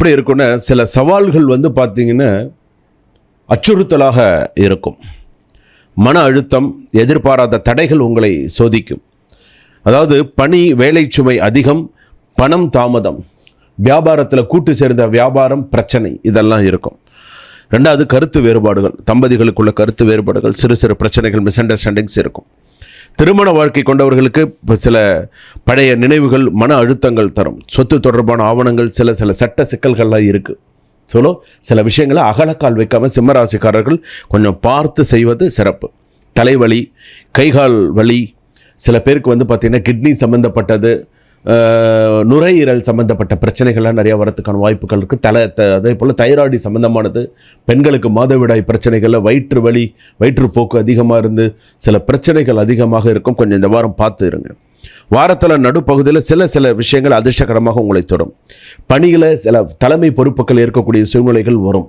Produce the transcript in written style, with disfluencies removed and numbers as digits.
எப்படி இருக்குன்னா, சில சவால்கள் பார்த்திங்கன்னா அச்சுறுத்தலாக இருக்கும். மன அழுத்தம், எதிர்பாராத தடைகள் உங்களை சோதிக்கும். அதாவது பணி, வேலை சுமை அதிகம், பணம் தாமதம், வியாபாரத்தில் கூட்டு சேர்ந்த வியாபாரம் பிரச்சனை, இதெல்லாம் இருக்கும். ரெண்டாவது கருத்து வேறுபாடுகள், தம்பதிகளுக்குள்ள கருத்து வேறுபாடுகள், சிறு சிறு பிரச்சனைகள், மிஸ் அண்டர்ஸ்டாண்டிங்ஸ் இருக்கும். திருமண வாழ்க்கை கொண்டவர்களுக்கு சில பழைய நினைவுகள் மன அழுத்தங்கள் தரும். சொத்து தொடர்பான ஆவணங்கள், சில சட்ட சிக்கல்கள்லாம் இருக்குது. சில விஷயங்களை அகலக்கால் வைக்காமல் சிம்மராசிக்காரர்கள் கொஞ்சம் பார்த்து செய்வது சிறப்பு. தலைவலி, கைகால் வலி, சில பேருக்கு பார்த்திங்கன்னா கிட்னி சம்மந்தப்பட்டது, நுரையீரல் சம்மந்தப்பட்ட பிரச்சனைகள்லாம் நிறையா வரத்துக்கான வாய்ப்புகள் இருக்குது. அதே போல் தைராய்டு சம்மந்தமானது, பெண்களுக்கு மாதவிடாய் பிரச்சனைகளில் வயிற்று வலி, வயிற்றுப்போக்கு அதிகமாக இருந்து சில பிரச்சனைகள் அதிகமாக இருக்கும். கொஞ்சம் இந்த வாரம் பார்த்து இருங்க. வாரத்தில் நடுப்பகுதியில் சில விஷயங்கள் அதிர்ஷ்டகரமாக உங்களை தொடும். பணியில் சில தலைமை பொறுப்புகள் இருக்கக்கூடிய சூழ்நிலைகள் வரும்.